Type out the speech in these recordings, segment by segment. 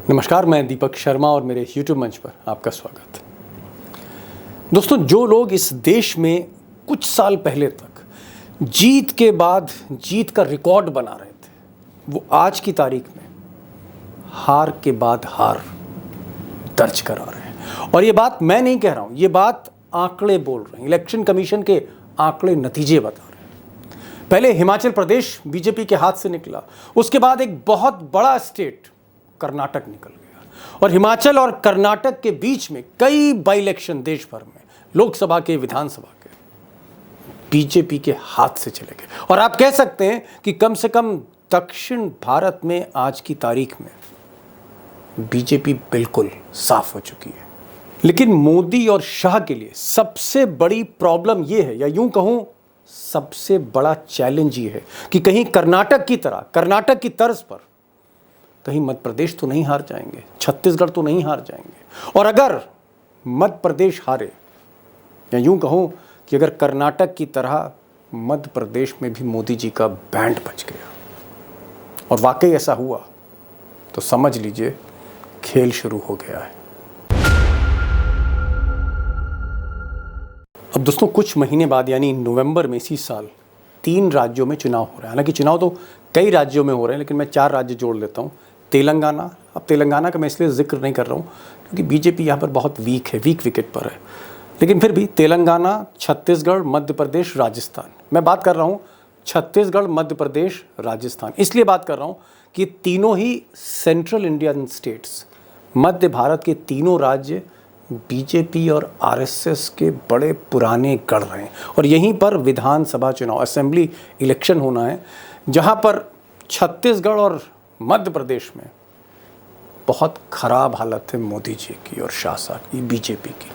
नमस्कार, मैं दीपक शर्मा और मेरे YouTube मंच पर आपका स्वागत है। दोस्तों, जो लोग इस देश में कुछ साल पहले तक जीत के बाद जीत का रिकॉर्ड बना रहे थे, वो आज की तारीख में हार के बाद हार दर्ज करा रहे हैं। और ये बात मैं नहीं कह रहा हूँ, ये बात आंकड़े बोल रहे हैं। इलेक्शन कमीशन के आंकड़े नतीजे बता रहे हैं। पहले हिमाचल प्रदेश बीजेपी के हाथ से निकला, उसके बाद एक बहुत बड़ा स्टेट कर्नाटक निकल गया और हिमाचल और कर्नाटक के बीच में कई बाई इलेक्शन देश भर में, लोकसभा के, विधानसभा के, बीजेपी के हाथ से चले गए। और आप कह सकते हैं कि कम से कम दक्षिण भारत में आज की तारीख में बीजेपी बिल्कुल साफ हो चुकी है। लेकिन मोदी और शाह के लिए सबसे बड़ी प्रॉब्लम यह है, या यूं कहूं सबसे बड़ा चैलेंज ये है कि कहीं कर्नाटक की तरह, कर्नाटक की तर्ज पर कहीं मध्य प्रदेश तो नहीं हार जाएंगे, छत्तीसगढ़ तो नहीं हार जाएंगे। और अगर मध्य प्रदेश हारे, या यूं कहूं कि अगर कर्नाटक की तरह मध्य प्रदेश में भी मोदी जी का बैंड बज गया और वाकई ऐसा हुआ, तो समझ लीजिए खेल शुरू हो गया है। अब दोस्तों, कुछ महीने बाद यानी नवंबर में इसी साल 3 राज्यों में चुनाव हो रहा है। हालांकि चुनाव तो कई राज्यों में हो रहे हैं, लेकिन मैं 4 राज्य जोड़ लेता हूँ। तेलंगाना, अब तेलंगाना का मैं इसलिए जिक्र नहीं कर रहा हूँ क्योंकि बीजेपी यहाँ पर बहुत वीक है, वीक विकेट पर है। लेकिन फिर भी तेलंगाना, छत्तीसगढ़, मध्य प्रदेश, राजस्थान, मैं बात कर रहा हूँ छत्तीसगढ़, मध्य प्रदेश, राजस्थान। इसलिए बात कर रहा हूँ कि तीनों ही सेंट्रल इंडियन स्टेट्स, मध्य भारत के तीनों राज्य बीजेपी और आरएसएस के बड़े पुराने गढ़ रहे हैं। और यहीं पर विधानसभा चुनाव, असेंबली इलेक्शन होना है, जहाँ पर छत्तीसगढ़ और मध्य प्रदेश में बहुत खराब हालत है मोदी जी की और शाह साहब की, बीजेपी की।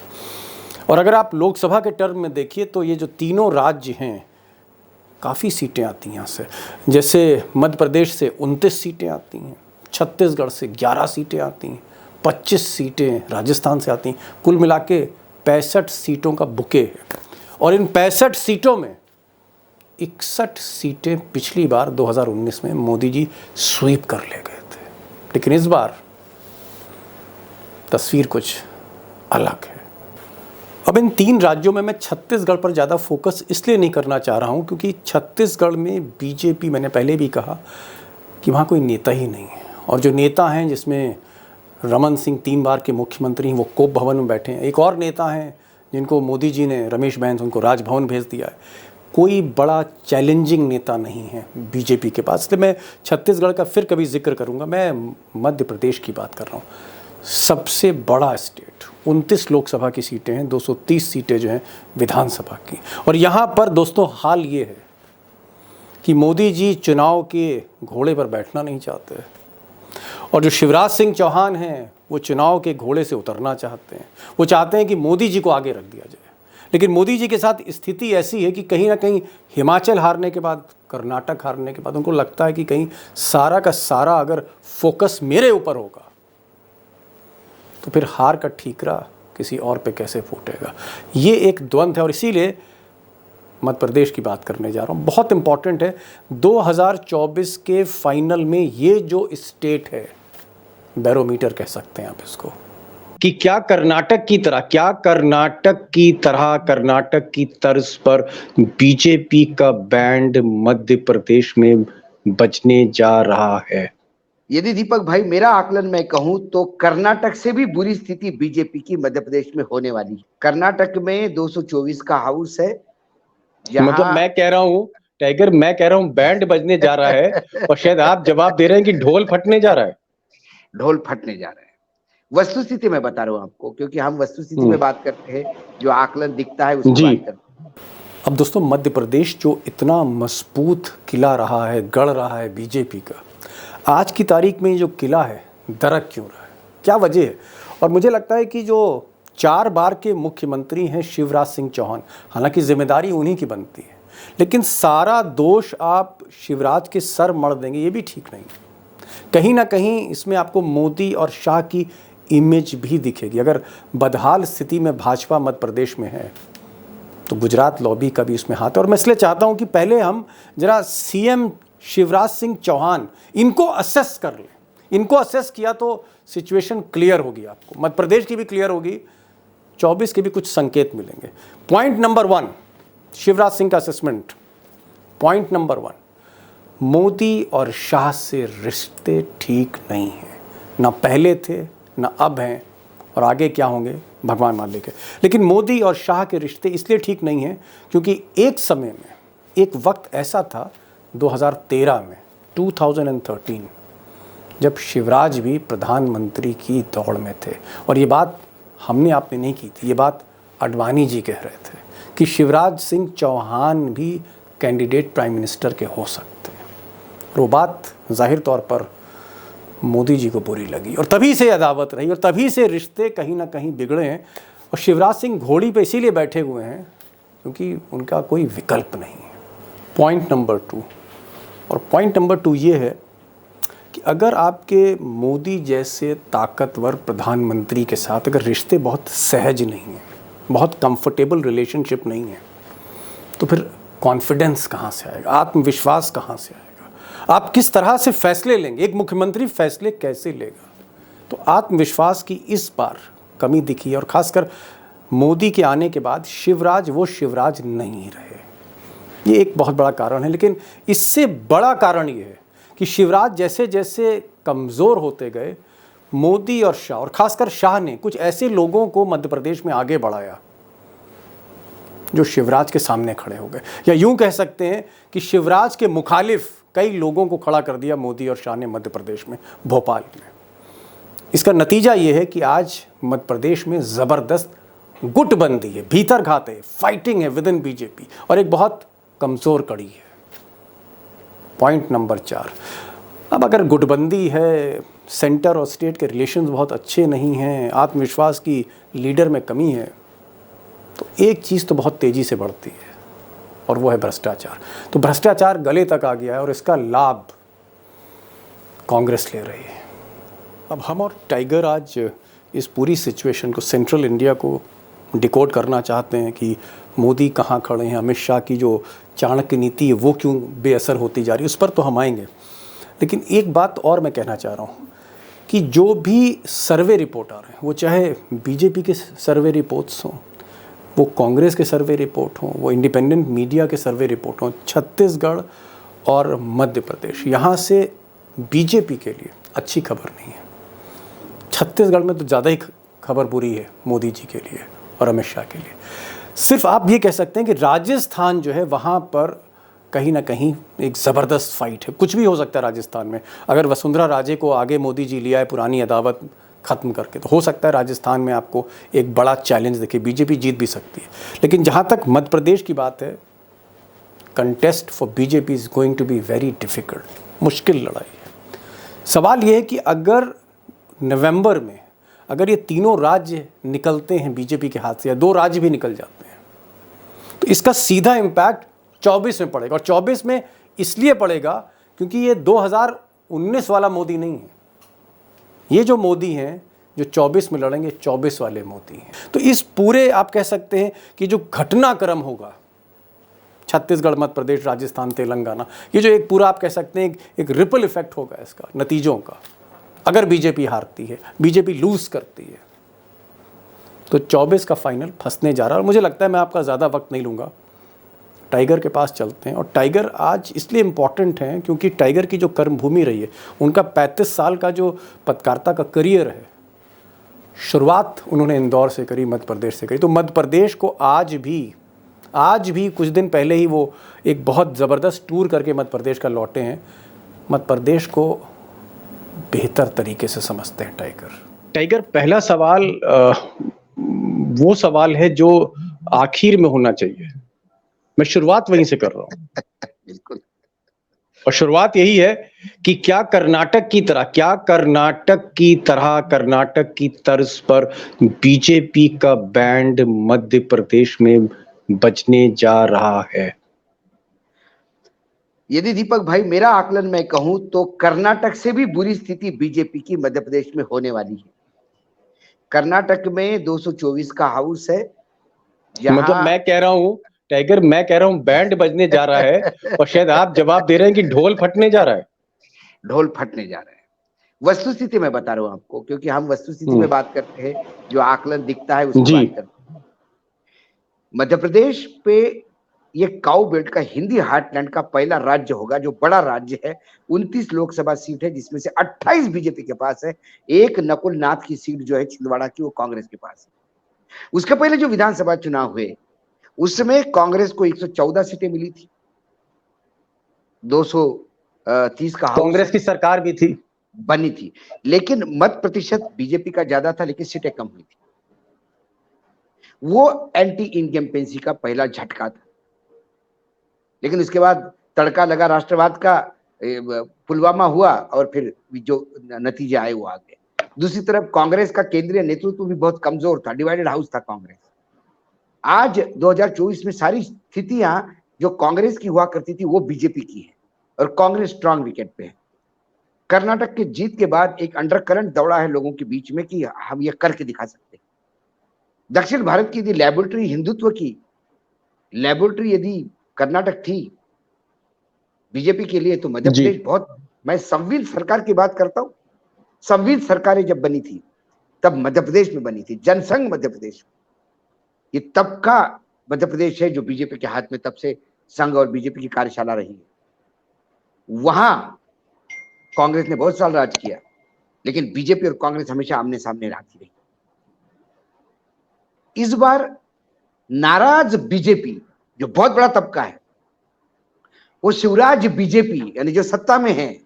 और अगर आप लोकसभा के टर्म में देखिए तो ये जो तीनों राज्य हैं, काफ़ी सीटें आती हैं यहाँ से। जैसे मध्य प्रदेश से 29 सीटें आती हैं, छत्तीसगढ़ से 11 सीटें आती हैं, 25 सीटें राजस्थान से आती हैं। कुल मिला के 65 सीटों का बुके है। और इन 65 सीटों में 61 सीटें पिछली बार 2019 में मोदी जी स्वीप कर ले गए थे। लेकिन इस बार तस्वीर कुछ अलग है। अब इन 3 राज्यों में मैं छत्तीसगढ़ पर ज़्यादा फोकस इसलिए नहीं करना चाह रहा हूं क्योंकि छत्तीसगढ़ में बीजेपी, मैंने पहले भी कहा कि वहाँ कोई नेता ही नहीं है। और जो नेता हैं, जिसमें रमन सिंह 3 बार के मुख्यमंत्री हैं, वो कोप भवन में बैठे हैं। एक और नेता हैं जिनको मोदी जी ने, रमेश बैस, उनको राजभवन भेज दिया है। कोई बड़ा चैलेंजिंग नेता नहीं है बीजेपी के पास। इसलिए मैं छत्तीसगढ़ का फिर कभी जिक्र करूंगा। मैं मध्य प्रदेश की बात कर रहा हूँ, सबसे बड़ा स्टेट, 29 लोकसभा की सीटें हैं, 230 सीटें जो हैं विधानसभा की। और यहाँ पर दोस्तों हाल ये है कि मोदी जी चुनाव के घोड़े पर बैठना नहीं चाहते, और जो शिवराज सिंह चौहान हैं वो चुनाव के घोड़े से उतरना चाहते हैं। वो चाहते हैं कि मोदी जी को आगे रख दिया जाए। लेकिन मोदी जी के साथ स्थिति ऐसी है कि कहीं ना कहीं हिमाचल हारने के बाद, कर्नाटक हारने के बाद उनको लगता है कि कहीं सारा का सारा अगर फोकस मेरे ऊपर होगा तो फिर हार का ठीकरा किसी और पे कैसे फूटेगा। ये एक द्वंद्व है। और इसीलिए मध्य प्रदेश की बात करने जा रहा हूँ, बहुत इंपॉर्टेंट है। 2024 के फाइनल में ये जो स्टेट है, बैरोमीटर कह सकते हैं आप इसको, कि क्या कर्नाटक की तर्ज पर बीजेपी का बैंड मध्य प्रदेश में बजने जा रहा है। यदि दीपक भाई मेरा आकलन मैं कहूं तो कर्नाटक से भी बुरी स्थिति बीजेपी की मध्य प्रदेश में होने वाली है। कर्नाटक में 224 का हाउस है। मतलब मैं कह रहा हूं टाइगर, मैं कह रहा हूं बैंड बजने जा रहा है और शायद आप जवाब दे रहे हैं कि ढोल फटने जा रहा है। ढोल फटने जा रहा है। वस्तुस्थिति मैं बता रहा हूं आपको, क्योंकि हम वस्तुस्थिति में बात करते हैं, जो आकलन दिखता है उसकी बात करते हैं। अब दोस्तों, मध्य प्रदेश जो इतना मजबूत किला रहा है, गढ़ रहा है बीजेपी का, आज की तारीख में जो किला है दरक क्यों रहा है, क्या वजह है? और मुझे लगता है कि जो 4 बार के मुख्यमंत्री हैं शिवराज सिंह चौहान, हालांकि जिम्मेदारी उन्हीं की बनती है, लेकिन सारा दोष आप शिवराज के सर मढ़ देंगे, ये भी ठीक नहीं। कहीं ना कहीं इसमें आपको मोदी और शाह की इमेज भी दिखेगी। अगर बदहाल स्थिति में भाजपा मध्य प्रदेश में है तो गुजरात लॉबी का भी इसमें हाथ है। और मैं इसलिए चाहता हूं कि पहले हम जरा सीएम शिवराज सिंह चौहान, इनको असेस कर लें इनको असेस किया तो सिचुएशन क्लियर होगी, आपको मध्य प्रदेश की भी क्लियर होगी, 24 के भी कुछ संकेत मिलेंगे। पॉइंट नंबर 1, शिवराज सिंह का असेसमेंट। पॉइंट नंबर 1, मोदी और शाह से रिश्ते ठीक नहीं हैं, ना पहले थे ना अब हैं, और आगे क्या होंगे भगवान मालिक है। लेकिन मोदी और शाह के रिश्ते इसलिए ठीक नहीं हैं क्योंकि एक समय में, एक वक्त ऐसा था 2013 में, 2013, जब शिवराज भी प्रधानमंत्री की दौड़ में थे। और ये बात हमने आपने नहीं की थी, ये बात आडवाणी जी कह रहे थे कि शिवराज सिंह चौहान भी कैंडिडेट प्राइम मिनिस्टर के हो सकते हैं। और वो बात जाहिर तौर पर मोदी जी को बुरी लगी, और तभी से अदावत रही, और तभी से रिश्ते कहीं ना कहीं बिगड़े हैं। और शिवराज सिंह घोड़ी पे इसीलिए बैठे हुए हैं क्योंकि उनका कोई विकल्प नहीं है। पॉइंट नंबर 2, और पॉइंट नंबर 2 ये है कि अगर आपके मोदी जैसे ताकतवर प्रधानमंत्री के साथ अगर रिश्ते बहुत सहज नहीं हैं, बहुत कंफर्टेबल रिलेशनशिप नहीं है, तो फिर कॉन्फिडेंस कहाँ से आएगा, आत्मविश्वास कहाँ से आएगा, आप किस तरह से फैसले लेंगे, एक मुख्यमंत्री फैसले कैसे लेगा। तो आत्मविश्वास की इस बार कमी दिखी, और खासकर मोदी के आने के बाद शिवराज वो शिवराज नहीं रहे। ये एक बहुत बड़ा कारण है। लेकिन इससे बड़ा कारण ये है कि शिवराज जैसे जैसे कमज़ोर होते गए, मोदी और शाह, और खासकर शाह ने कुछ ऐसे लोगों को मध्य प्रदेश में आगे बढ़ाया जो शिवराज के सामने खड़े हो गए, या यूं कह सकते हैं कि शिवराज के मुखालिफ कई लोगों को खड़ा कर दिया मोदी और शाह ने मध्य प्रदेश में, भोपाल में। इसका नतीजा ये है कि आज मध्य प्रदेश में ज़बरदस्त गुटबंदी है, भीतर घात है, फाइटिंग है विद इन बीजेपी, और एक बहुत कमज़ोर कड़ी है। पॉइंट नंबर 4, अब अगर गुटबंदी है, सेंटर और स्टेट के रिलेशंस बहुत अच्छे नहीं हैं, आत्मविश्वास की लीडर में कमी है, तो एक चीज़ तो बहुत तेज़ी से बढ़ती है, और वो है भ्रष्टाचार। तो भ्रष्टाचार गले तक आ गया है, और इसका लाभ कांग्रेस ले रही है। अब हम और टाइगर आज इस पूरी सिचुएशन को, सेंट्रल इंडिया को डिकोड करना चाहते हैं कि मोदी कहाँ खड़े हैं, अमित शाह की जो चाणक्य नीति है वो क्यों बेअसर होती जा रही है, उस पर तो हम आएंगे। लेकिन एक बात और मैं कहना चाह रहा हूँ कि जो भी सर्वे रिपोर्ट आ रहे हैं, वो चाहे बीजेपी के सर्वे रिपोर्ट्स हों, वो कांग्रेस के सर्वे रिपोर्ट हों, वो इंडिपेंडेंट मीडिया के सर्वे रिपोर्ट हों, छत्तीसगढ़ और मध्य प्रदेश, यहाँ से बीजेपी के लिए अच्छी खबर नहीं है। छत्तीसगढ़ में तो ज़्यादा ही खबर बुरी है मोदी जी के लिए और अमित शाह के लिए। सिर्फ आप ये कह सकते हैं कि राजस्थान जो है, वहाँ पर कहीं ना कहीं एक ज़बरदस्त फाइट है। कुछ भी हो सकता है राजस्थान में। अगर वसुंधरा राजे को आगे मोदी जी लिया है पुरानी अदावत ख़त्म करके, तो हो सकता है राजस्थान में आपको एक बड़ा चैलेंज दिखे, बीजेपी जीत भी सकती है। लेकिन जहाँ तक मध्य प्रदेश की बात है, contest for BJP is going to be very difficult, मुश्किल लड़ाई है। सवाल ये है कि अगर नवंबर में अगर ये तीनों राज्य निकलते हैं बीजेपी के हाथ से, या 2 राज्य भी निकल जाते हैं, तो इसका सीधा इम्पैक्ट 24 में पड़ेगा। और 24 में इसलिए पड़ेगा क्योंकि ये 2019 वाला मोदी नहीं है। ये जो मोदी हैं जो 24 में लड़ेंगे, 24 वाले मोदी हैं। तो इस पूरे आप कह सकते हैं कि जो घटनाक्रम होगा, छत्तीसगढ़, मध्य प्रदेश, राजस्थान, तेलंगाना, ये जो एक पूरा आप कह सकते हैं एक रिपल इफेक्ट होगा इसका, नतीजों का। अगर बीजेपी हारती है, बीजेपी लूज करती है, तो 24 का फाइनल फंसने जा रहा है। और मुझे लगता है, मैं आपका ज़्यादा वक्त नहीं लूँगा, टाइगर के पास चलते हैं। और टाइगर आज इसलिए इम्पॉर्टेंट हैं क्योंकि टाइगर की जो कर्मभूमि रही है, उनका 35 साल का जो पत्रकारिता का करियर है, शुरुआत उन्होंने इंदौर से करी, मध्य प्रदेश से करी। तो मध्य प्रदेश को आज भी कुछ दिन पहले ही वो एक बहुत ज़बरदस्त टूर करके मध्य प्रदेश का लौटे हैं। मध्य प्रदेश को बेहतर तरीके से समझते हैं टाइगर। पहला सवाल वो सवाल है जो आखिर में होना चाहिए। मैं शुरुआत वहीं से कर रहा हूँ। बिल्कुल। और शुरुआत यही है कि क्या कर्नाटक की तर्ज पर बीजेपी का बैंड मध्य प्रदेश में बजने जा रहा है? यदि दीपक भाई मेरा आकलन मैं कहूं तो कर्नाटक से भी बुरी स्थिति बीजेपी की मध्य प्रदेश में होने वाली है। कर्नाटक में 224 का हाउस है। मतलब मैं कह रहा हूं टाइगर, मैं कह रहा हूं बैंड बजने जा रहा है, और शायद आप जवाब दे रहे हैं कि ढोल फटने जा रहा है। ढोल फटने जा रहा है। वस्तुस्थिति मैं बता रहा हूं आपको, क्योंकि हम वस्तुस्थिति में बात करते हैं, जो आकलन दिखता है उसकी बात करते हैं। मध्य प्रदेश पे ये काऊ बेल्ट का हिंदी हार्टलैंड का पहला राज्य होगा, जो बड़ा राज्य है। 29 लोकसभा सीट है, जिसमें से 28 बीजेपी के पास है। एक नकुल नाथ की सीट जो है छिंदवाड़ा की, वो कांग्रेस के पास है। उसके पहले जो विधानसभा चुनाव हुए, उसमें कांग्रेस को 114 सीटें मिली थी, 230 का कांग्रेस की सरकार भी थी, बनी थी, लेकिन मत प्रतिशत बीजेपी का ज्यादा था, लेकिन सीटें कम हुई थी। वो एंटी इनकम्पेंसी का पहला झटका था। लेकिन उसके बाद तड़का लगा राष्ट्रवाद का, पुलवामा हुआ, और फिर जो नतीजे आए वो आ गए। दूसरी तरफ कांग्रेस का केंद्रीय नेतृत्व भी बहुत कमजोर था, डिवाइडेड हाउस था कांग्रेस। आज 2024 में सारी स्थितियां जो कांग्रेस की हुआ करती थी वो बीजेपी की है, और कांग्रेस स्ट्रांग विकेट पे है। कर्नाटक की जीत के बाद एक अंडर करंट दौड़ा है लोगों के बीच में कि हम ये करके दिखा सकते हैं। दक्षिण भारत की यदि लेबोरेटरी, हिंदुत्व की लेबोरेटरी यदि कर्नाटक थी बीजेपी के लिए, तो मध्य प्रदेश बहुत। मैं संविधान सरकार की बात करता हूं। संविधान सरकारें जब बनी थी तब मध्य प्रदेश में बनी थी, जनसंघ मध्य प्रदेश। ये तब का मध्य प्रदेश है जो बीजेपी के हाथ में तब से संघ और बीजेपी की कार्यशाला रही है। वहां कांग्रेस ने बहुत साल राज किया, लेकिन बीजेपी और कांग्रेस हमेशा आमने सामने रहती रही। इस बार नाराज बीजेपी, जो बहुत बड़ा तबका है, वो शिवराज बीजेपी यानी जो सत्ता में है,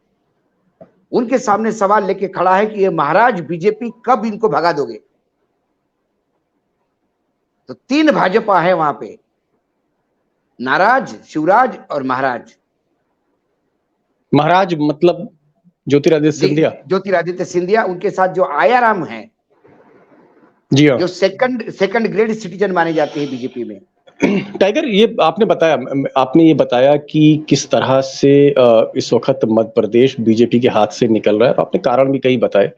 उनके सामने सवाल लेके खड़ा है कि ये महाराज बीजेपी कब इनको भगा दोगे। तो 3 भाजपा है वहां पे, नाराज, शिवराज और महाराज। महाराज मतलब ज्योतिरादित्य सिंधिया। ज्योतिरादित्य सिंधिया, उनके साथ जो आयाराम है, जी हाँ, जो सेकंड ग्रेड सिटीजन माने जाते हैं बीजेपी में। टाइगर, ये आपने ये बताया कि किस तरह से इस वक्त मध्य प्रदेश बीजेपी के हाथ से निकल रहा है, आपने कारण भी कई बताए।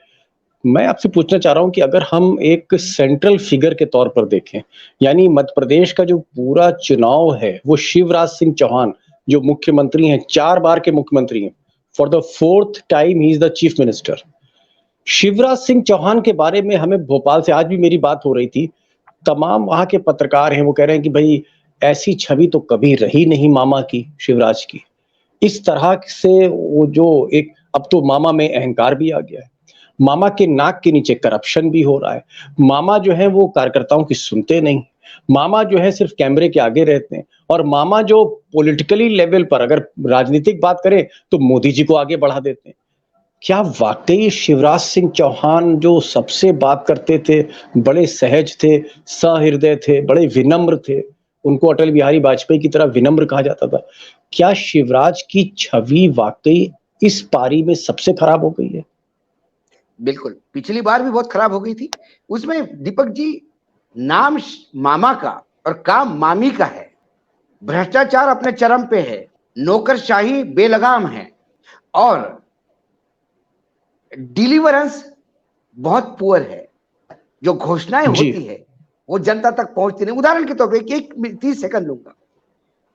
मैं आपसे पूछना चाह रहा हूं कि अगर हम एक सेंट्रल फिगर के तौर पर देखें, यानी मध्य प्रदेश का जो पूरा चुनाव है वो शिवराज सिंह चौहान जो मुख्यमंत्री हैं, 4 बार के मुख्यमंत्री हैं, for the 4th time he is the chief minister. Shivraj Singh Chouhan के बारे में हमें भोपाल से आज भी मेरी बात हो रही थी, तमाम वहां के पत्रकार हैं, वो कह रहे हैं कि भाई ऐसी छवि तो कभी रही नहीं मामा की, शिवराज की। इस तरह से वो जो एक, अब तो मामा में अहंकार भी आ गया है, मामा के नाक के नीचे करप्शन भी हो रहा है, मामा जो है वो कार्यकर्ताओं की सुनते नहीं, मामा जो है सिर्फ कैमरे के आगे रहते हैं, और मामा जो पॉलिटिकली लेवल पर अगर राजनीतिक बात करें तो मोदी जी को आगे बढ़ा देते हैं। क्या वाकई शिवराज सिंह चौहान जो सबसे बात करते थे, बड़े सहज थे, सहृदय थे, बड़े विनम्र थे, उनको अटल बिहारी वाजपेयी की तरह विनम्र कहा जाता था, क्या शिवराज की छवि वाकई इस पारी में सबसे खराब हो गई है? बिल्कुल, पिछली बार भी बहुत खराब हो गई थी। उसमें दीपक जी, नाम मामा का और काम मामी का है। भ्रष्टाचार अपने चरम पे है, नौकरशाही बेलगाम है, और डिलीवरेंस बहुत पुअर है। जो घोषणाएं होती है वो जनता तक पहुंचती नहीं। उदाहरण के तौर पे एक 30 सेकंड लूंगा।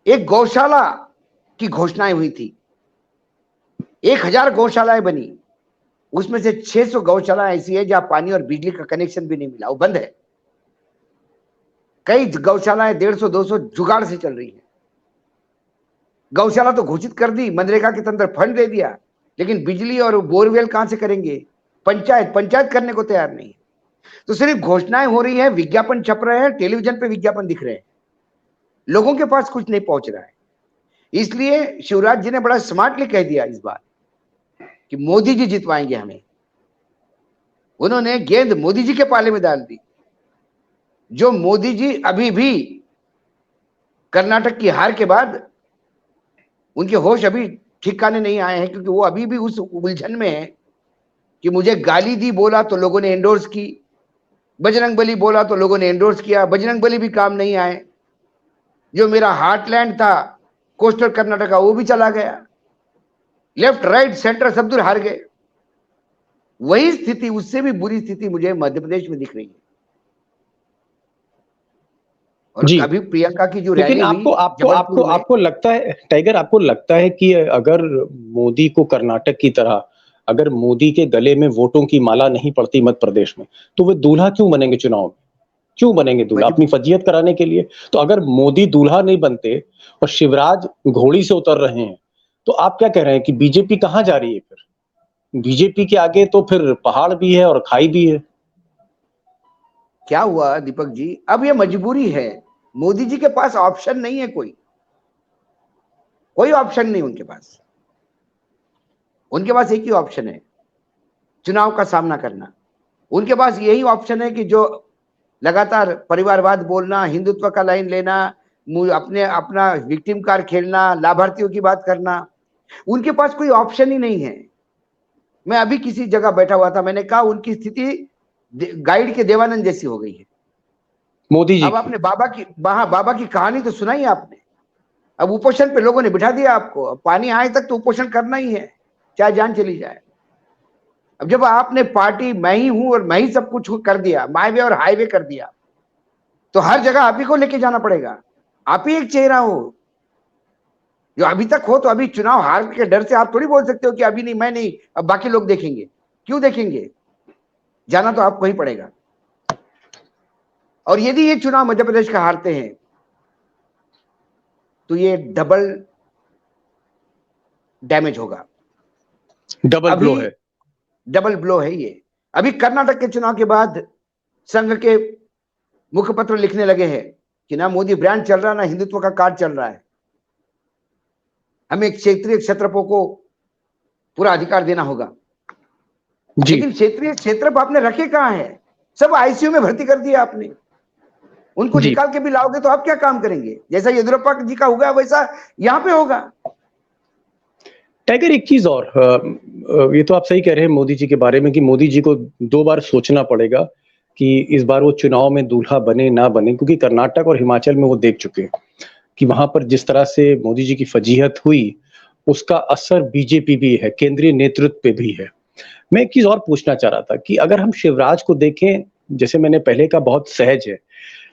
एक गौशाला की घोषणाएं हुई थी, 1000 गौशालाएं बनी, उसमें से 600 गौशाला ऐसी है जहां पानी और बिजली का कनेक्शन भी नहीं मिला, वो बंद है। कई गौशालाएं 150-200 जुगाड़ से चल रही है। गौशाला तो घोषित कर दी, मनरेगा के तंत्र फंड दे दिया, लेकिन बिजली और बोरवेल कहां से करेंगे? पंचायत करने को तैयार नहीं है। तो सिर्फ घोषणाएं हो रही है, विज्ञापन छप रहे हैं, टेलीविजन पे विज्ञापन दिख रहे हैं, लोगों के पास कुछ नहीं पहुंच रहा है। इसलिए शिवराज जी ने बड़ा स्मार्टली कह दिया इस बार कि मोदी जी जितवाएंगे हमें। उन्होंने गेंद मोदी जी के पाले में डाल दी। जो मोदी जी अभी भी कर्नाटक की हार के बाद उनके होश अभी ठिकाने नहीं आए हैं, क्योंकि वो अभी भी उस उलझन में है कि मुझे गाली दी बोला तो लोगों ने एंडोर्स की, बजरंग बली बोला तो लोगों ने एंडोर्स किया, बजरंग बली भी काम नहीं आए। जो मेरा हार्टलैंड था कोस्टल कर्नाटका, वो भी चला गया। लेफ्ट राइट सेंटर सब दूर हार गए। वही स्थिति, उससे भी बुरी स्थिति मुझे मध्य प्रदेश में दिख रही है। और जी, अभी प्रियंका की जो रैली लेकिन आपको लगता है टाइगर, आपको लगता है कि अगर मोदी को कर्नाटक की तरह अगर मोदी के गले में वोटों की माला नहीं पड़ती मध्य प्रदेश में, तो वे दूल्हा क्यों बनेंगे चुनाव में? क्यों बनेंगे दूल्हा? अपनी फजीयत कराने के लिए? तो अगर मोदी दूल्हा नहीं बनते और शिवराज घोड़ी से उतर रहे हैं, तो आप क्या कह रहे हैं कि बीजेपी कहां जा रही है फिर? बीजेपी के आगे तो फिर पहाड़ भी है और खाई भी है। क्या हुआ दीपक जी, अब ये मजबूरी है। मोदी जी के पास ऑप्शन नहीं है, कोई ऑप्शन नहीं उनके पास। उनके पास एक ही ऑप्शन है, चुनाव का सामना करना। उनके पास यही ऑप्शन है कि जो लगातार परिवारवाद बोलना, हिंदुत्व का लाइन लेना, अपने अपना विक्टिम कार्ड खेलना, लाभार्थियों की बात करना, उनके पास कोई ऑप्शन ही नहीं है। मैं अभी किसी जगह बैठा हुआ था, मैंने कहा उनकी स्थिति गाइड के देवानंद जैसी हो गई है मोदी जी। अब आपने बाबा की कहानी तो सुनाई आपने। अब उपोषण पे लोगों ने बिठा दिया आपको, अब पानी आए तक तो उपोषण करना ही है, चाहे जान चली जाए। अब जब आपने पार्टी मैं ही हूं और मैं ही सब कुछ कर दिया, माय वे और हाईवे कर दिया, तो हर जगह आप ही को लेके जाना पड़ेगा। आप ही एक चेहरा हो जो अभी तक हो, तो अभी चुनाव हार के डर से आप थोड़ी बोल सकते हो कि अभी नहीं, मैं नहीं, अब बाकी लोग देखेंगे। क्यों देखेंगे? जाना तो आपको ही पड़ेगा। और यदि ये चुनाव मध्य प्रदेश का हारते हैं तो ये डबल डैमेज होगा, डबल ब्लो है। डबल ब्लो है ये। अभी कर्नाटक के चुनाव के बाद संघ के मुखपत्र लिखने लगे हैं कि ना मोदी ब्रांड चल रहा, ना हिंदुत्व का कार्ड चल रहा है, हमें क्षेत्रीय क्षेत्रपों को पूरा अधिकार देना होगा। लेकिन क्षेत्रीय क्षेत्र आपने रखे कहां है? सब आईसीयू में भर्ती कर दिया आपने। उनको निकाल के भी लाओगे तो आप क्या काम करेंगे? जैसा येदियुरप्पा जी का होगा वैसा यहां पे होगा। टाइगर, एक चीज और, ये तो आप सही कह रहे हैं मोदी जी के बारे में कि मोदी जी को 2 बार सोचना पड़ेगा कि इस बार वो चुनाव में दूल्हा बने ना बने, क्योंकि कर्नाटक और हिमाचल में वो देख चुके हैं कि वहां पर जिस तरह से मोदी जी की फजीहत हुई, उसका असर बीजेपी भी है, केंद्रीय नेतृत्व पे भी है। मैं एक चीज और पूछना चाह रहा था कि अगर हम शिवराज को देखें, जैसे मैंने पहले कहा, बहुत सहज है,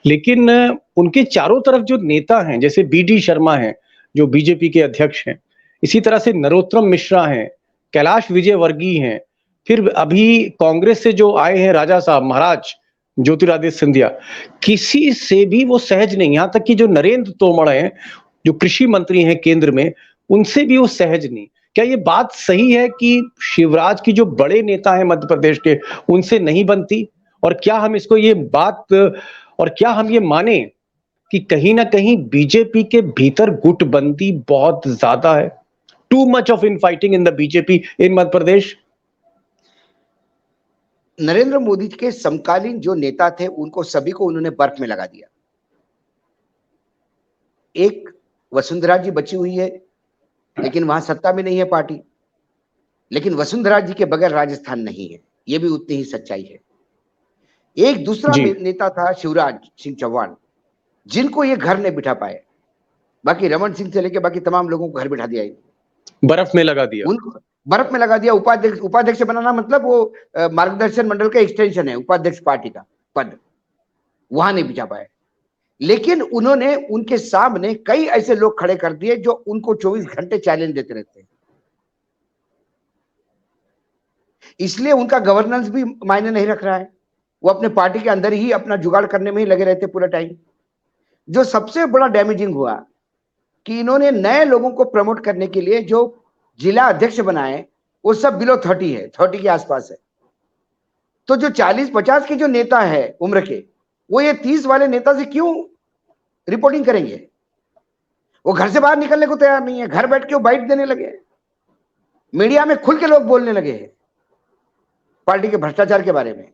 लेकिन उनके चारों तरफ जो नेता हैं, जैसे बी.डी. शर्मा हैं जो बीजेपी के अध्यक्ष हैं, इसी तरह से नरोत्तम मिश्रा हैं, कैलाश विजयवर्गीय हैं, फिर अभी कांग्रेस से जो आए हैं राजा साहब महाराज ज्योतिरादित्य सिंधिया, किसी से भी वो सहज नहीं। यहां तक कि जो नरेंद्र तोमर हैं, जो कृषि मंत्री हैं केंद्र में, उनसे भी वो सहज नहीं। क्या ये बात सही है कि शिवराज की जो बड़े नेता हैं मध्य प्रदेश के, उनसे नहीं बनती? और क्या हम इसको ये बात, और क्या हम ये माने कि कहीं ना कहीं बीजेपी के भीतर गुटबंदी बहुत ज्यादा है? Too much of infighting in the BJP in Madhya Pradesh. Narendra Modi के समकालीन जो नेता थे उनको सभी को उन्होंने बर्फ में लगा दिया। एक वसुंधरा जी बची हुई है, लेकिन वहां सत्ता में नहीं है पार्टी। लेकिन वसुंधरा जी के बगैर राजस्थान नहीं है, ये भी उतनी ही सच्चाई है। एक दूसरा नेता था शिवराज सिंह चौहान, जिनको ये घर नहीं बिठा पाए। बाकी रमन सिंह से लेकर बाकी तमाम लोगों को घर बिठा दिया, बर्फ में लगा दिया, उनको बर्फ में लगा दिया। उपाध्यक्ष बनाना मतलब वो मार्गदर्शन मंडल का एक्सटेंशन है, उपाध्यक्ष पार्टी का पद, वहां नहीं बिठा पाए। लेकिन उन्होंने उनके सामने कई ऐसे लोग खड़े कर दिए जो उनको 24 घंटे चैलेंज देते रहते हैं। इसलिए उनका गवर्नेंस भी मायने नहीं रख रहा है। वो अपने पार्टी के अंदर ही अपना जुगाड़ करने में ही लगे रहते पूरा टाइम। जो सबसे बड़ा डैमेजिंग हुआ कि इन्होंने नए लोगों को प्रमोट करने के लिए जो जिला अध्यक्ष बनाए, वो सब बिलो 30 है, 30 के आसपास है। तो जो 40-50 के जो नेता है उम्र के, वो ये 30 वाले नेता से क्यों रिपोर्टिंग करेंगे? वो घर से बाहर निकलने को तैयार नहीं है, घर बैठ के वो बाइट देने लगे, मीडिया में खुल के लोग बोलने लगे हैं पार्टी के भ्रष्टाचार के बारे में,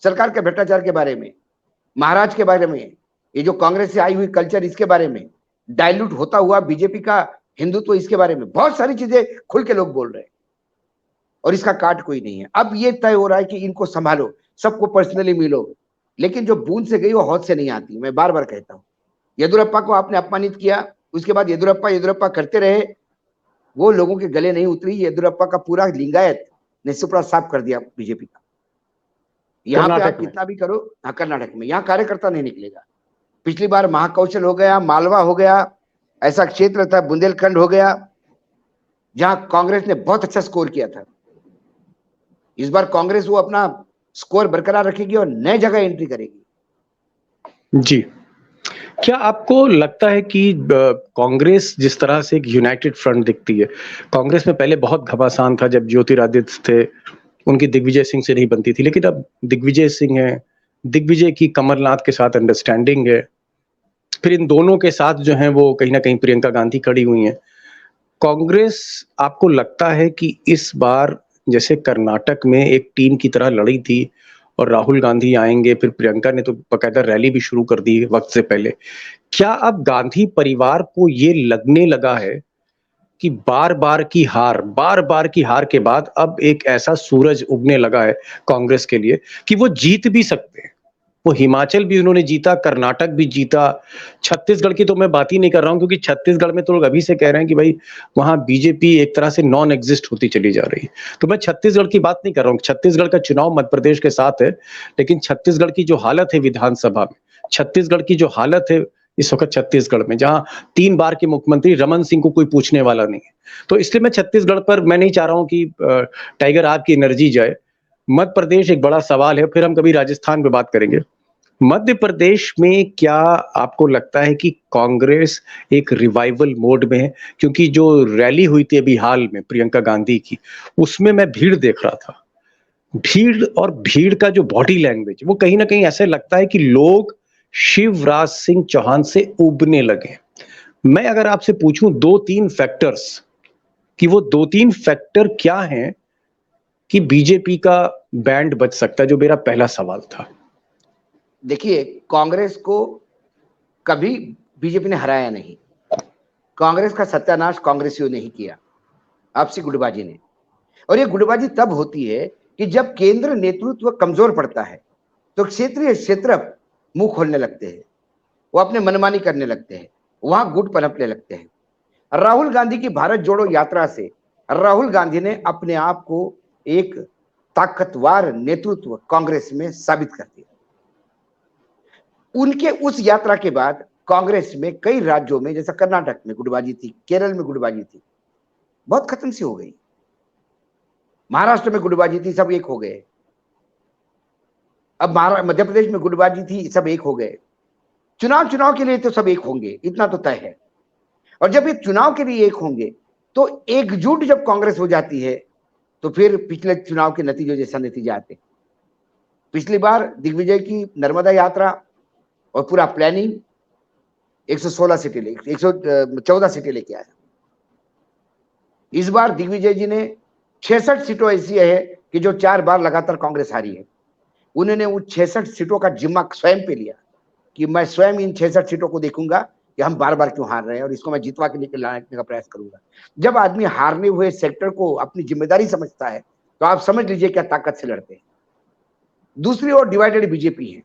सरकार के भ्रष्टाचार के बारे में, महाराज के बारे में, ये जो कांग्रेस से आई हुई कल्चर इसके बारे में, डाइल्यूट होता हुआ बीजेपी का हिंदुत्व इसके बारे में, बहुत सारी चीजें खुल के लोग बोल रहे हैं। और इसका काट कोई नहीं है। अब ये तय हो रहा है कि इनको संभालो, सबको पर्सनली मिलो, लेकिन जो बूंद से गई वो हौद से नहीं आती। मैं बार बार कहता हूं, येदियुरप्पा को आपने अपमानित किया, उसके बाद येदियुरप्पा करते रहे, वो लोगों के गले नहीं उतरी। येदियुरप्पा का पूरा लिंगायत ने सुपड़ा साफ कर दिया बीजेपी का। यहाँ पे आप कितना भी करो, कर्नाटक में यहाँ कार्यकर्ता नहीं निकलेगा। पिछली बार महाकौशल हो गया, मालवा हो गया, ऐसा क्षेत्र था, बुंदेलखंड हो गया, जहां कांग्रेस ने बहुत अच्छा स्कोर किया था। इस बार कांग्रेस वो अपना स्कोर बरकरार रखेगी और नए जगह एंट्री करेगी। जी, क्या आपको लगता है कि कांग्रेस जिस तरह से एक यूनाइटेड फ्रंट दिखती है, कांग्रेस में पहले बहुत घमासान था जब ज्योतिरादित्य थे, उनकी दिग्विजय सिंह से नहीं बनती थी, लेकिन अब दिग्विजय सिंह है, दिग्विजय की कमलनाथ के साथ अंडरस्टैंडिंग है, फिर इन दोनों के साथ जो है वो कहीं ना कहीं प्रियंका गांधी खड़ी हुई हैं। कांग्रेस, आपको लगता है कि इस बार जैसे कर्नाटक में एक टीम की तरह लड़ी थी और राहुल गांधी आएंगे, फिर प्रियंका ने तो बकायदा रैली भी शुरू कर दी वक्त से पहले, क्या अब गांधी परिवार को ये लगने लगा है कि बार बार की हार के बाद अब एक ऐसा सूरज उगने लगा है कांग्रेस के लिए कि वो जीत भी सकते हैं? वो हिमाचल भी उन्होंने जीता, कर्नाटक भी जीता, छत्तीसगढ़ की तो मैं बात ही नहीं कर रहा हूं, क्योंकि छत्तीसगढ़ में तो लोग अभी से कह रहे हैं कि भाई वहां बीजेपी एक तरह से नॉन एग्जिस्ट होती चली जा रही है। तो मैं छत्तीसगढ़ की बात नहीं कर रहा हूं, छत्तीसगढ़ का चुनाव मध्य प्रदेश के साथ है, लेकिन छत्तीसगढ़ की जो हालत है विधानसभा में, छत्तीसगढ़ की जो हालत है इस वक्त छत्तीसगढ़ में, जहां 3 बार के मुख्यमंत्री रमन सिंह को कोई पूछने वाला नहीं है, तो इसलिए मैं छत्तीसगढ़ पर मैं नहीं चाह रहा हूं कि टाइगर आपकी एनर्जी जाए। मध्य प्रदेश एक बड़ा सवाल है, फिर हम कभी राजस्थान पे बात करेंगे। मध्य प्रदेश में क्या आपको लगता है कि कांग्रेस एक रिवाइवल मोड में है? क्योंकि जो रैली हुई थी अभी हाल में प्रियंका गांधी की, उसमें मैं भीड़ देख रहा था, भीड़, और भीड़ का जो बॉडी लैंग्वेज वो कहीं ना कहीं ऐसे लगता है कि लोग शिवराज सिंह चौहान से उबने लगे। मैं अगर आपसे पूछूं 2-3 फैक्टर्स, कि वो 2-3 फैक्टर क्या हैं कि बीजेपी का बैंड बच सकता है, जो मेरा पहला सवाल था। देखिए, कांग्रेस को कभी बीजेपी ने हराया नहीं। कांग्रेस का सत्यानाश कांग्रेसियों ने ही किया, आपसी गुटबाजी ने। और ये गुटबाजी तब होती है कि जब केंद्र नेतृत्व कमजोर पड़ता है तो क्षेत्रीय क्षेत्र मुंह खोलने लगते हैं, वो अपने मनमानी करने लगते हैं, वहां गुट पनपने लगते हैं। राहुल गांधी की भारत जोड़ो यात्रा से राहुल गांधी ने अपने आप को एक ताकतवर नेतृत्व कांग्रेस में साबित कर दिया। उनके उस यात्रा के बाद कांग्रेस में कई राज्यों में, जैसा कर्नाटक में गुटबाजी थी, केरल में गुटबाजी थी, बहुत खत्म सी हो गई। महाराष्ट्र में गुटबाजी थी, सब एक हो गए। अब मध्य प्रदेश में गुटबाजी थी, सब एक हो गए। चुनाव के लिए तो सब एक होंगे, इतना तो तय है। और जब ये चुनाव के लिए एक होंगे तो एकजुट जब कांग्रेस हो जाती है तो फिर पिछले चुनाव के नतीजों जैसा नतीजा आते। पिछली बार दिग्विजय की नर्मदा यात्रा और पूरा प्लानिंग 116 सीटें 114 सीटें लेके आया। इस बार दिग्विजय जी ने 66 सीटों ऐसी है कि जो 4 बार लगातार कांग्रेस हारी है। उन्होंने उन 66 सीटों का जिम्मा स्वयं पे लिया कि मैं स्वयं इन 66 सीटों को देखूंगा कि हम बार बार क्यों हार रहे हैं और इसको मैं जितवा के लेकर लाने का प्रयास करूंगा। जब आदमी हारने हुए सेक्टर को अपनी जिम्मेदारी समझता है तो आप समझ लीजिए क्या ताकत से लड़ते हैं। दूसरी ओर डिवाइडेड बीजेपी है,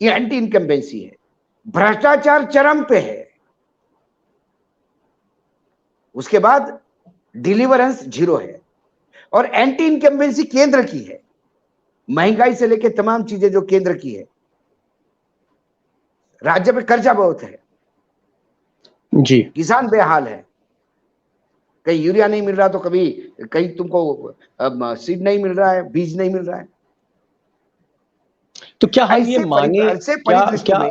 ये एंटी इनकम्बेंसी है, भ्रष्टाचार चरम पे है। उसके बाद डिलीवरेंस जीरो है और एंटी इनकम्बेंसी केंद्र की है। महंगाई से लेकर तमाम चीजें जो केंद्र की है, राज्य में कर्जा बहुत है जी, किसान बेहाल है, कहीं यूरिया नहीं मिल रहा तो कभी कहीं तुमको सीड नहीं मिल रहा है, बीज नहीं मिल रहा है। तो क्या हम ये माने, ऐसे क्या परिदृश्य क्या में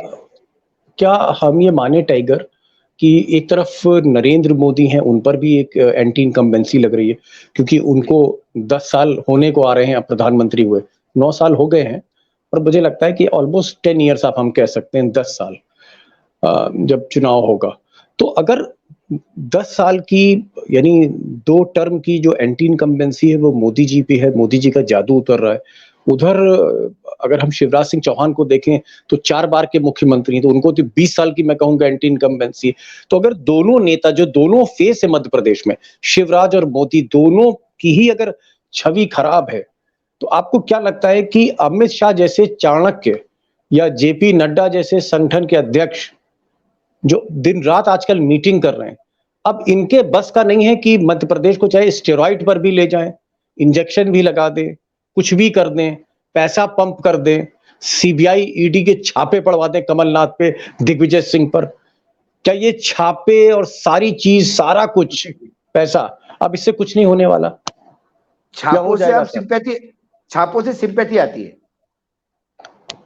क्या हम ये माने टाइगर कि एक तरफ नरेंद्र मोदी हैं, उन पर भी एक एंटी इनकम्बेंसी लग रही है, क्योंकि उनको 10 साल होने को आ रहे हैं, अब प्रधानमंत्री हुए 9 साल हो गए हैं, और मुझे लगता है कि ऑलमोस्ट 10 ईयर्स आप हम कह सकते हैं, 10 साल जब चुनाव होगा। तो अगर 10 साल की, यानी 2 टर्म की जो एंटी इनकम्बेंसी है वो मोदी जी पे है, मोदी जी का जादू उतर रहा है। उधर अगर हम शिवराज सिंह चौहान को देखें तो 4 बार के मुख्यमंत्री, तो उनको तो 20 साल की मैं कहूंगा एंटी इनकम्बेंसी। तो अगर दोनों नेता जो दोनों फेस है मध्य प्रदेश में, शिवराज और मोदी, दोनों की ही अगर छवि खराब है, तो आपको क्या लगता है कि अमित शाह जैसे चाणक्य या जेपी नड्डा जैसे संगठन के अध्यक्ष जो दिन रात आजकल मीटिंग कर रहे हैं, अब इनके बस का नहीं है कि मध्य प्रदेश को चाहे स्टेरॉइड पर भी ले जाएं, इंजेक्शन भी लगा दें, कुछ भी कर दें, पैसा पंप कर दें, सीबीआई ईडी के छापे पड़वा दें कमलनाथ पे, दिग्विजय सिंह पर? क्या ये छापे और सारी चीज, सारा कुछ पैसा, अब इससे कुछ नहीं होने वाला? छापों से अब सिंपैथी, छापों से सिंपैथी आती है।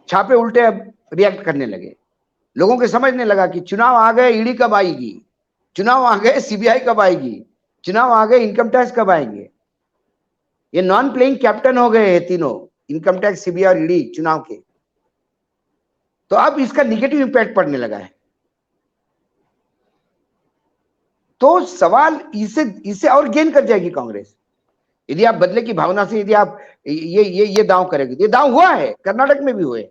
छापे उल्टे अब रिएक्ट करने लगे। लोगों के समझने लगा कि चुनाव आ गए, ईडी कब आएगी, चुनाव आ गए, सीबीआई कब आएगी, चुनाव आ गए, इनकम टैक्स कब आएंगे। ये नॉन प्लेइंग कैप्टन हो गए हैं तीनों, इनकम टैक्स, सीबीआई और ईडी चुनाव के। तो अब इसका निगेटिव इंपैक्ट पड़ने लगा है। तो सवाल इससे और गेन कर जाएगी कांग्रेस यदि आप बदले की भावना से, यदि आप ये दांव करेंगे। ये दांव हुआ है, कर्नाटक में भी हुए।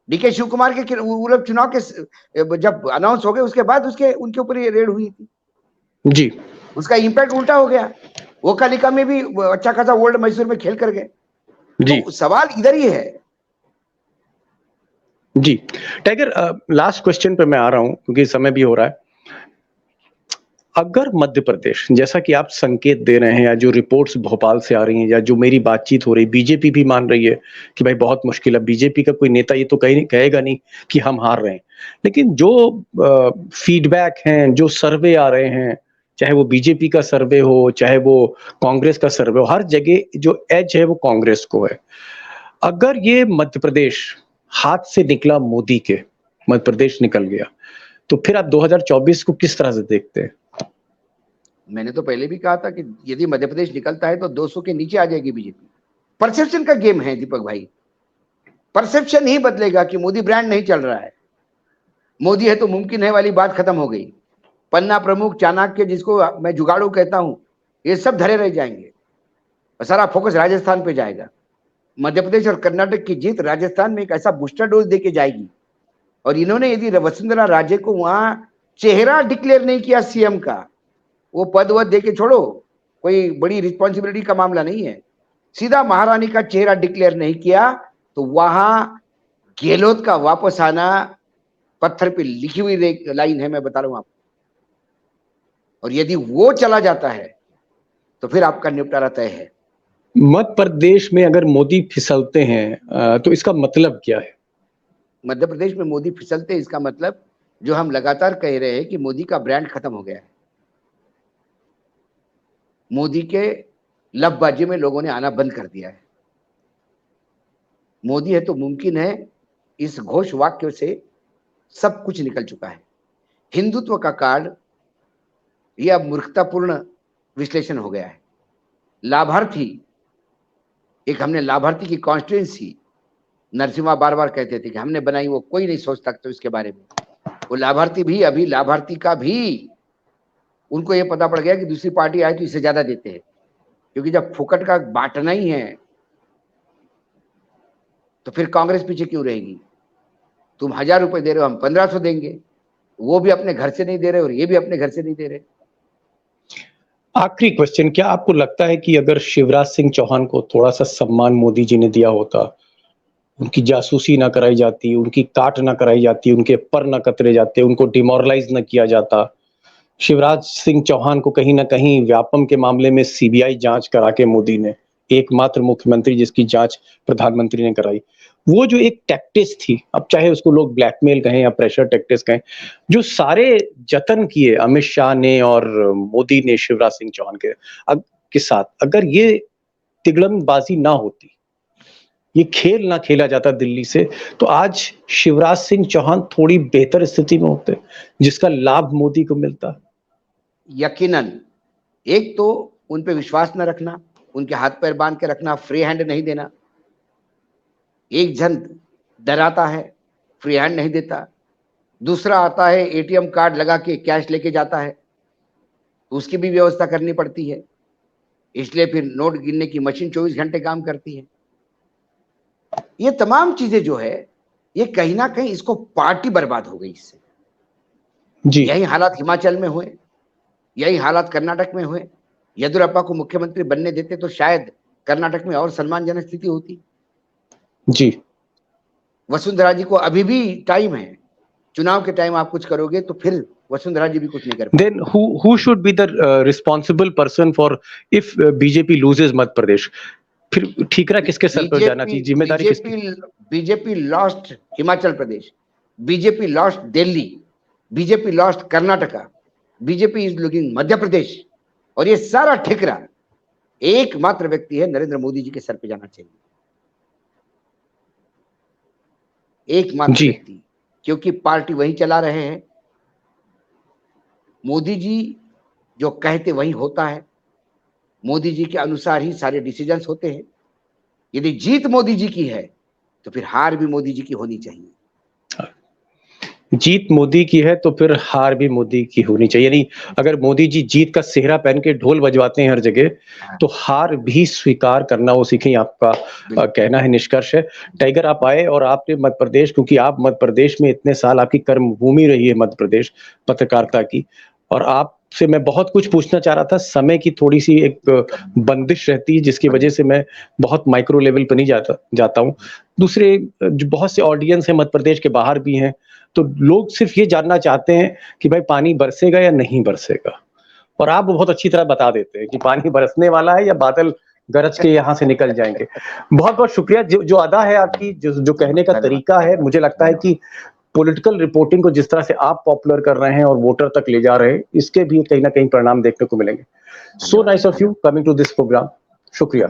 डीके शिव कुमार के वो लोग चुनाव के जब अनाउंस हो गए उसके बाद उनके ऊपर ये रेड हुई थी जी, उसका इंपैक्ट उल्टा हो गया। वो कालिका में भी अच्छा खासा ओल्ड मैसूर में खेल कर गए जी। तो सवाल इधर ही है जी। टाइगर, लास्ट क्वेश्चन पे मैं आ रहा हूं क्योंकि समय भी हो रहा है। अगर मध्य प्रदेश, जैसा कि आप संकेत दे रहे हैं या जो रिपोर्ट्स भोपाल से आ रही हैं या जो मेरी बातचीत हो रही, बीजेपी भी मान रही है कि भाई बहुत मुश्किल है, बीजेपी का कोई नेता ये तो कहेगा नहीं कि हम हार रहे हैं, लेकिन जो फीडबैक हैं, जो सर्वे आ रहे हैं, चाहे वो बीजेपी का सर्वे हो, चाहे वो कांग्रेस का सर्वे हो, हर जगह जो एज है वो कांग्रेस को है। अगर ये मध्य प्रदेश हाथ से निकला, मोदी के मध्य प्रदेश निकल गया, तो फिर आप 2024 को किस तरह से देखते हैं? मैंने तो पहले भी कहा था कि यदि मध्य प्रदेश निकलता है तो 200 के नीचे आ जाएगी बीजेपी। परसेप्शन का गेम है दीपक भाई, परसेप्शन ही बदलेगा कि मोदी ब्रांड नहीं चल रहा है, मोदी है तो मुमकिन है वाली बात खत्म हो गई। पन्ना प्रमुख, चाणक्य, जिसको मैं जुगाड़ू कहता हूं, ये सब धरे रह जाएंगे और सारा फोकस राजस्थान पे जाएगा। मध्य प्रदेश और कर्नाटक की जीत राजस्थान में एक ऐसा बूस्टर डोज देके जाएगी। और इन्होंने यदि वसुंधरा राजे को वहां चेहरा डिक्लेयर नहीं किया सीएम का, वो पद वद दे के छोड़ो, कोई बड़ी रिस्पॉन्सिबिलिटी का मामला नहीं है, सीधा महारानी का चेहरा डिक्लेयर नहीं किया, तो वहां गहलोत का वापस आना पत्थर पे लिखी हुई लाइन है, मैं बता रहा हूं आपको। और यदि वो चला जाता है तो फिर आपका निपटारा तय है। मध्य प्रदेश में अगर मोदी फिसलते हैं तो इसका मतलब क्या है? मध्य प्रदेश में मोदी फिसलते, इसका मतलब जो हम लगातार कह रहे हैं कि मोदी का ब्रांड खत्म हो गया है। मोदी के लफबाजी में लोगों ने आना बंद कर दिया है। मोदी है तो मुमकिन है, इस घोष वाक्य से सब कुछ निकल चुका है। हिंदुत्व का कार्ड यह अब मूर्खतापूर्ण विश्लेषण हो गया है। लाभार्थी, एक हमने लाभार्थी की कॉन्स्टिट्यूएंसी, नरसिम्हा बार बार कहते थे कि हमने बनाई, वो कोई नहीं सोचता तो इसके बारे में। वो लाभार्थी भी, अभी लाभार्थी का भी उनको ये पता पड़ गया कि दूसरी पार्टी आए तो इससे ज्यादा देते हैं, क्योंकि जब फुकट का बांटना ही है तो फिर कांग्रेस पीछे क्यों रहेगी। तुम 1000 रुपए दे रहे हो, हम 1500 देंगे, वो भी अपने घर से नहीं दे रहे और ये भी अपने घर से नहीं दे रहे। आखिरी क्वेश्चन, क्या आपको लगता है कि अगर शिवराज सिंह चौहान को थोड़ा सा सम्मान मोदी जी ने दिया होता, उनकी जासूसी ना कराई जाती, उनकी काट ना कराई जाती, उनके पर ना कतरे जाते, उनको डिमोरलाइज ना किया जाता, शिवराज सिंह चौहान को कहीं ना कहीं व्यापम के मामले में सीबीआई जांच करा के मोदी ने, एकमात्र मुख्यमंत्री जिसकी जांच प्रधानमंत्री ने कराई, वो जो एक टैक्टिस थी, अब चाहे उसको लोग ब्लैकमेल कहें या प्रेशर टैक्टिस कहें, जो सारे जतन किए अमित शाह ने और मोदी ने शिवराज सिंह चौहान के साथ, अगर ये तिगड़मबाजी ना होती, ये खेल ना खेला जाता दिल्ली से, तो आज शिवराज सिंह चौहान थोड़ी बेहतर स्थिति में होते, जिसका लाभ मोदी को मिलता। यकीनन, एक तो उन पे विश्वास न रखना, उनके हाथ पैर बांध के रखना, फ्री हैंड नहीं देना। एक जन डराता है, फ्री हैंड नहीं देता, दूसरा आता है एटीएम कार्ड लगा के कैश लेके जाता है, तो उसकी भी व्यवस्था करनी पड़ती है, इसलिए फिर नोट गिनने की मशीन 24 घंटे काम करती है। ये तमाम चीजें जो है, ये कहीं ना कहीं इसको पार्टी बर्बाद हो गई इससे जी। यही हालात हिमाचल में हुए, यही हालात कर्नाटक में हुए। येदियुरप्पा को मुख्यमंत्री बनने देते तो शायद कर्नाटक में और सम्मानजनक स्थिति होती जी। वसुंधरा जी को अभी भी टाइम है, चुनाव के टाइम आप कुछ करोगे तो फिर वसुंधरा जी भी कुछ नहीं कर पाएंगे। Then who should be the responsible person for if BJP loses Madhya Pradesh? फिर ठीकरा किसके सर पर जाना चाहिए, जिम्मेदारी किसकी? BJP lost Himachal Pradesh, BJP lost Delhi, BJP lost Karnataka, BJP is looking Madhya Pradesh, और ये सारा ठिकरा एकमात्र व्यक्ति है, नरेंद्र मोदी जी के सर पे जाना चाहिए, एकमात्र व्यक्ति, क्योंकि पार्टी वही चला रहे हैं। मोदी जी जो कहते वही होता है, मोदी जी के अनुसार ही सारे डिसीजंस होते हैं। यदि जीत मोदी जी की है तो फिर हार भी मोदी जी की होनी चाहिए। जीत मोदी की है तो फिर हार भी मोदी की होनी चाहिए। यानी अगर मोदी जी जीत का सेहरा पहन के ढोल बजवाते हैं हर जगह, तो हार भी स्वीकार करना वो सीखें, आपका कहना है, निष्कर्ष है। टाइगर, आप आए और आपने मध्य प्रदेश, क्योंकि आप मध्य प्रदेश में इतने साल, आपकी कर्मभूमि रही है मध्य प्रदेश पत्रकारिता की, और आपसे मैं बहुत कुछ पूछना चाह रहा था, समय की थोड़ी सी एक बंदिश रहती है जिसकी वजह से मैं बहुत माइक्रो लेवल पर नहीं जाता हूँ। दूसरे जो बहुत से ऑडियंस है मध्य प्रदेश के बाहर भी हैं, तो लोग सिर्फ ये जानना चाहते हैं कि भाई पानी बरसेगा या नहीं बरसेगा, और आप बहुत अच्छी तरह बता देते हैं कि पानी बरसने वाला है या बादल गरज के यहाँ से निकल जाएंगे। बहुत बहुत शुक्रिया। जो अदा है आपकी, जो कहने का तरीका है, मुझे लगता है कि पॉलिटिकल रिपोर्टिंग को जिस तरह से आप पॉपुलर कर रहे हैं और वोटर तक ले जा रहे हैं, इसके भी कहीं ना कहीं परिणाम देखने को मिलेंगे। So nice of you coming to this program. शुक्रिया।